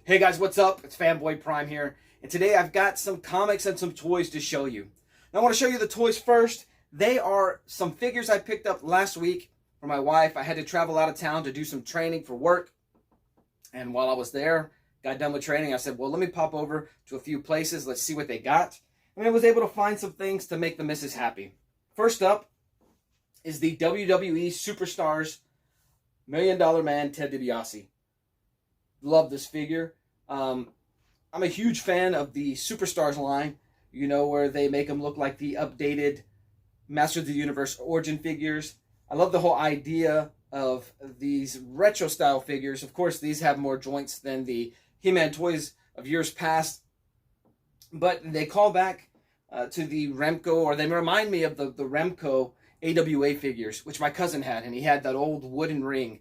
Hey guys, what's up? It's Fanboy Prime here, and today I've got some comics and some toys to show you. Now I want to show you the toys first. They are some figures I picked up last week for my wife. I had to travel out of town to do some training for work, and while I was there, got done with training, I said, well, let me pop over to a few places. Let's see what they got. And I was able to find some things to make the missus happy. First up is the WWE Superstars $1 Million Man Ted DiBiase. Love this figure. I'm a huge fan of the Superstars line, you know, where they make them look like the updated Masters of the Universe origin figures. I love the whole idea of these retro style figures. Of course, these have more joints than the He-Man toys of years past, but they call back to the Remco, or they remind me of the Remco AWA figures, which my cousin had, and he had that old wooden ring.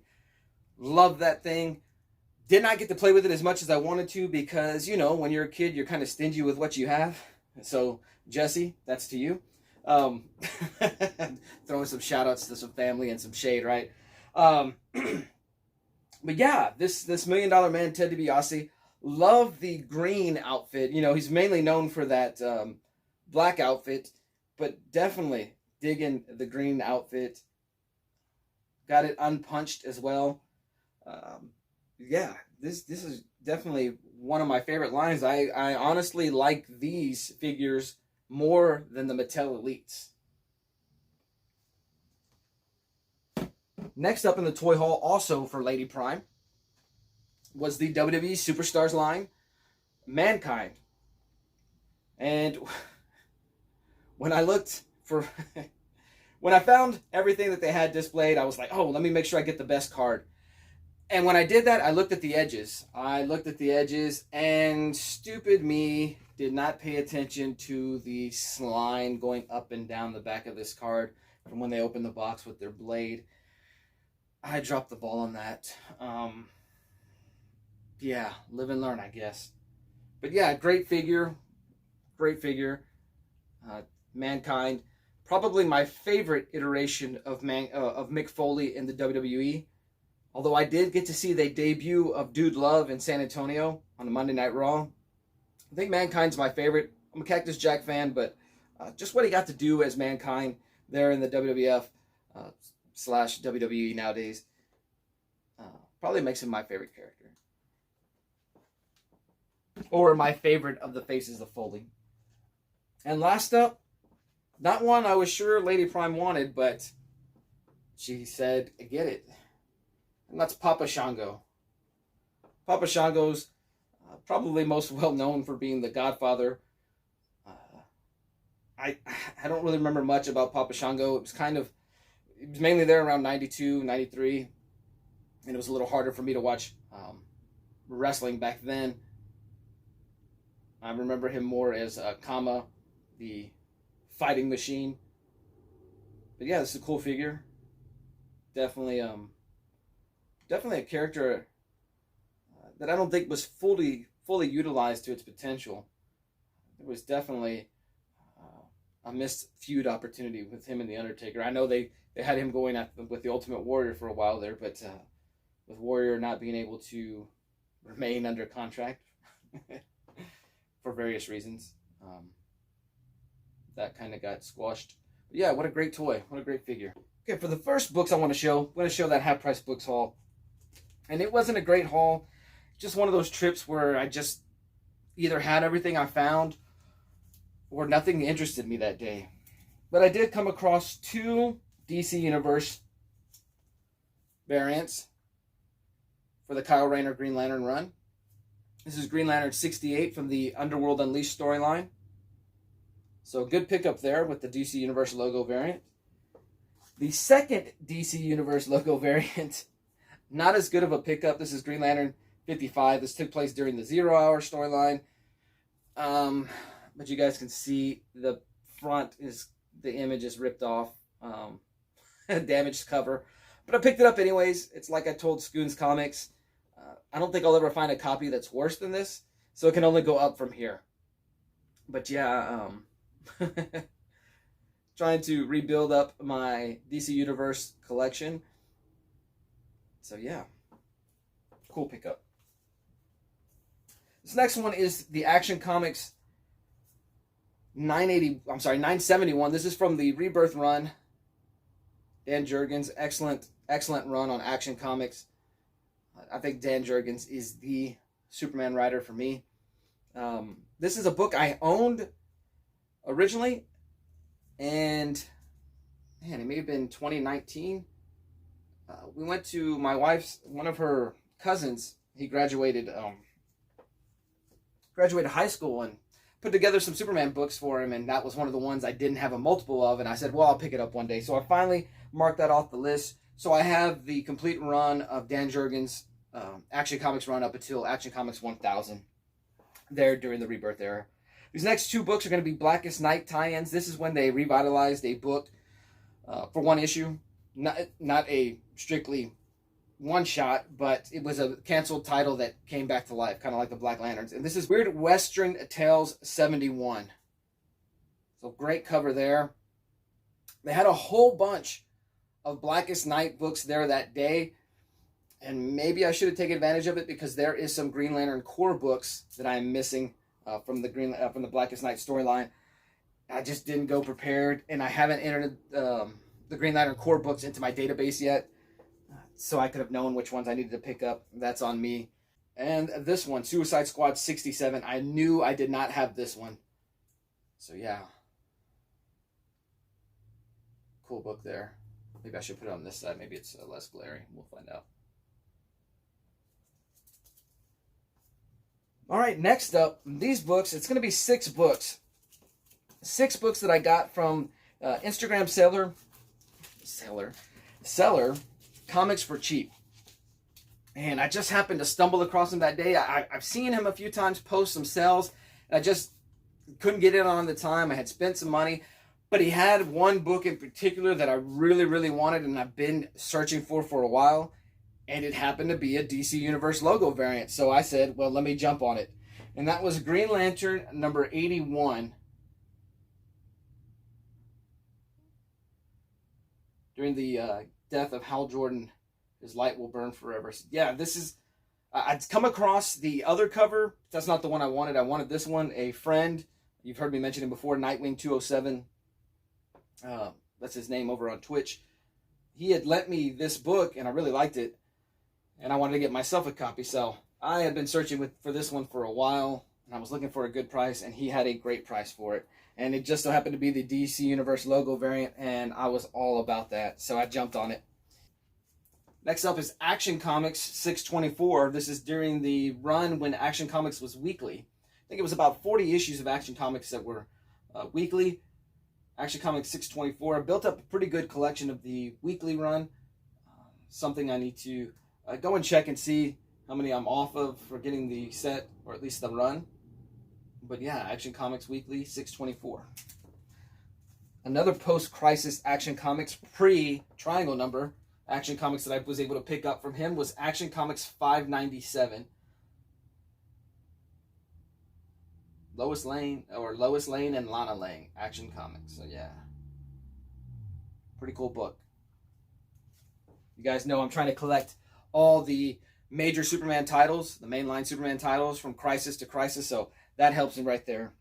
Love that thing. Did not get to play with it as much as I wanted to because, you know, when you're a kid, you're kind of stingy with what you have. So, Jesse, that's to you. Throwing some shout-outs to some family and some shade, right? But yeah, this $1 Million Man, Ted DiBiase, love the green outfit. You know, he's mainly known for that black outfit, but definitely digging the green outfit. Got it unpunched as well. Yeah, this is definitely one of my favorite lines. I honestly like these figures more than the Mattel Elites. Next up in the toy haul, also for Lady Prime, was the WWE Superstars line, Mankind. And when I looked for... when I found everything that they had displayed, I was like, oh, let me make sure I get the best card. And when I did that, I looked at the edges. And stupid me did not pay attention to the line going up and down the back of this card from when they opened the box with their blade. I dropped the ball on that. Yeah, live and learn, I guess. But yeah, great figure. Great figure. Mankind. Probably my favorite iteration of Mick Foley in the WWE. Although I did get to see the debut of Dude Love in San Antonio on the Monday Night Raw. I think Mankind's my favorite. I'm a Cactus Jack fan, but just what he got to do as Mankind there in the WWF / WWE nowadays probably makes him my favorite character. Or my favorite of the faces of Foley. And last up, not one I was sure Lady Prime wanted, but she said, get it. And that's Papa Shango. Papa Shango's probably most well known for being the Godfather. I don't really remember much about Papa Shango. It was mainly there around 92, 93. And it was a little harder for me to watch wrestling back then. I remember him more as Kama, the fighting machine. But yeah, this is a cool figure. Definitely a character that I don't think was fully utilized to its potential. There was definitely a missed feud opportunity with him and The Undertaker. I know they had him going with the Ultimate Warrior for a while there, but with Warrior not being able to remain under contract for various reasons, that kind of got squashed. But yeah, what a great toy. What a great figure. Okay, for the first books I want to show, I'm going to show that Half Price Books haul. And it wasn't a great haul. Just one of those trips where I just either had everything I found or nothing interested me that day. But I did come across two DC Universe variants for the Kyle Rayner Green Lantern run. This is Green Lantern 68 from the Underworld Unleashed storyline. So good pickup there with the DC Universe logo variant. The second DC Universe logo variant, not as good of a pickup. This is Green Lantern 55. This took place during the 0 Hour storyline. But you guys can see the front is, the image is ripped off. Damaged cover. But I picked it up anyways. It's like I told Scoons Comics. I don't think I'll ever find a copy that's worse than this. So it can only go up from here. But yeah, trying to rebuild up my DC Universe collection. So yeah, cool pickup. This next one is the Action Comics 971. This is from the Rebirth run. Dan Jurgens, excellent run on Action Comics. I think Dan Jurgens is the Superman writer for me. This is a book I owned originally, and man, it may have been 2019. We went to my wife's, one of her cousins. He graduated high school and put together some Superman books for him, and that was one of the ones I didn't have a multiple of, and I said, well, I'll pick it up one day. So I finally marked that off the list. So I have the complete run of Dan Jurgens' Action Comics run up until Action Comics 1000 there during the Rebirth era. These next two books are going to be Blackest Night tie-ins. This is when they revitalized a book for one issue. Not a strictly one-shot, but it was a canceled title that came back to life, kind of like the Black Lanterns. And this is Weird Western Tales 71. So great cover there. They had a whole bunch of Blackest Night books there that day, and maybe I should have taken advantage of it because there is some Green Lantern core books that I am missing from the Blackest Night storyline. I just didn't go prepared, and I haven't entered the Green Lantern core books into my database yet, so I could have known which ones I needed to pick up. That's on me. And this one, Suicide Squad 67, I knew I did not have this one. So yeah. Cool book there. Maybe I should put it on this side. Maybe it's less glaring. We'll find out. All right, next up, these books. It's going to be 6 books. 6 books that I got from Instagram seller Comics for Cheap. And I just happened to stumble across him that day. I've seen him a few times post some sales. I just couldn't get in on the time. I had spent some money. But he had one book in particular that I really, really wanted, and I've been searching for a while. And it happened to be a DC Universe logo variant. So I said, well, let me jump on it. And that was Green Lantern number 81. During the death of Hal Jordan, his light will burn forever. So yeah, this is... I'd come across the other cover. That's not the one I wanted. I wanted this one. A friend, you've heard me mention him before, Nightwing 207. That's his name over on Twitch. He had lent me this book, and I really liked it. And I wanted to get myself a copy, so I had been searching for this one for a while, and I was looking for a good price, and he had a great price for it. And it just so happened to be the DC Universe logo variant, and I was all about that, so I jumped on it. Next up is Action Comics 624. This is during the run when Action Comics was weekly. I think it was about 40 issues of Action Comics that were weekly. Action Comics 624. I built up a pretty good collection of the weekly run. Something I need to go and check and see how many I'm off of for getting the set, or at least the run. But yeah, Action Comics Weekly 624. Another post-crisis Action Comics pre-triangle number Action Comics that I was able to pick up from him was Action Comics 597. Lois Lane and Lana Lang, Action Comics. So yeah, pretty cool book. You guys know I'm trying to collect all the major Superman titles, the mainline Superman titles from Crisis to Crisis, so that helps me right there.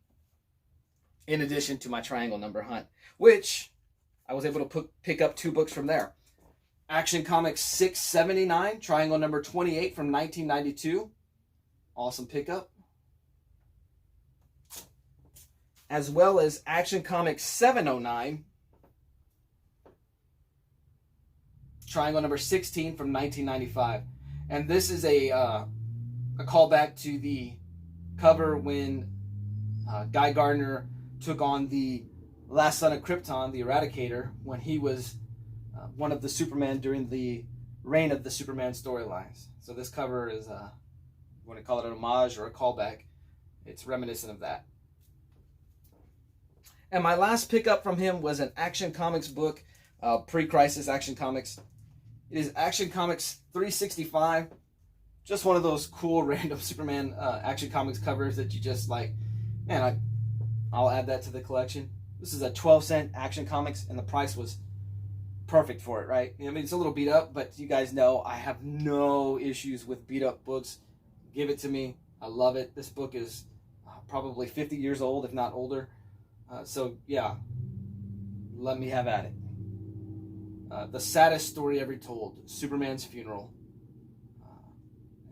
In addition to my triangle number hunt, which I was able to pick up 2 books from there. Action Comics 679, triangle number 28 from 1992. Awesome pickup. As well as Action Comics 709, triangle number 16 from 1995. And this is a callback to the cover when Guy Gardner took on the last son of Krypton, the Eradicator, when he was one of the Supermen during the reign of the Superman storylines. So this cover is, you want to call it an homage or a callback, it's reminiscent of that. And my last pickup from him was an Action Comics book, pre-Crisis Action Comics. It is Action Comics 365. Just one of those cool random Superman Action Comics covers that you just like, man, I'll add that to the collection. This is a 12-cent Action Comics, and the price was perfect for it, right? I mean, it's a little beat up, but you guys know I have no issues with beat up books. Give it to me. I love it. This book is probably 50 years old, if not older. So yeah, let me have at it. The saddest story ever told, Superman's funeral.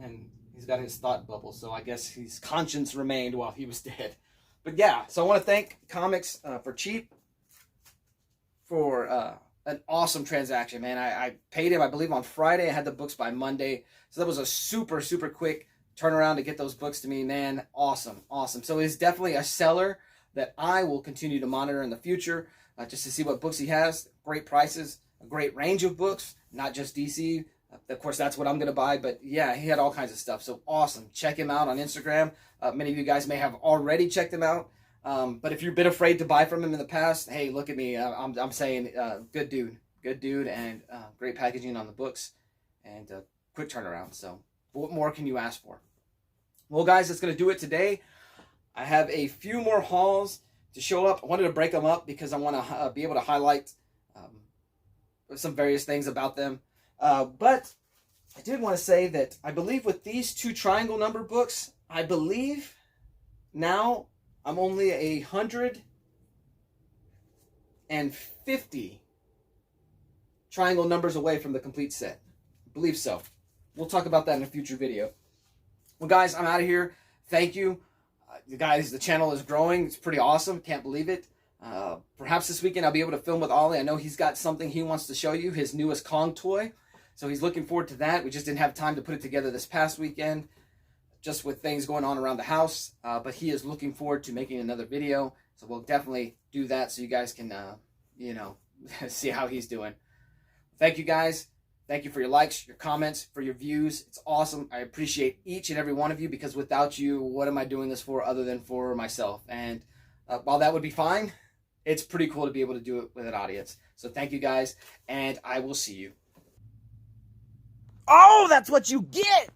And he's got his thought bubble, so I guess his conscience remained while he was dead. But yeah, so I want to thank Comics for Cheap for an awesome transaction, man. I paid him, I believe, on Friday. I had the books by Monday. So that was a super, super quick turnaround to get those books to me, man. Awesome, awesome. So he's definitely a seller that I will continue to monitor in the future just to see what books he has. Great prices, a great range of books, not just DC. Of course, that's what I'm going to buy. But yeah, he had all kinds of stuff. So awesome. Check him out on Instagram. Many of you guys may have already checked him out. But if you've been afraid to buy from him in the past, hey, look at me. I'm saying good dude, and great packaging on the books, and quick turnaround. So what more can you ask for? Well, guys, that's going to do it today. I have a few more hauls to show up. I wanted to break them up because I want to be able to highlight some various things about them. But I did want to say that I believe with these 2 triangle number books, I believe now I'm only 150 triangle numbers away from the complete set. I believe so. We'll talk about that in a future video. Well, guys, I'm out of here. Thank you. Guys, the channel is growing. It's pretty awesome. Can't believe it. Perhaps this weekend I'll be able to film with Ollie. I know he's got something he wants to show you, his newest Kong toy. So he's looking forward to that. We just didn't have time to put it together this past weekend, just with things going on around the house. But he is looking forward to making another video. So we'll definitely do that so you guys can, you know, see how he's doing. Thank you, guys. Thank you for your likes, your comments, for your views. It's awesome. I appreciate each and every one of you, because without you, what am I doing this for other than for myself? And while that would be fine, it's pretty cool to be able to do it with an audience. So thank you, guys, and I will see you. Oh, that's what you get!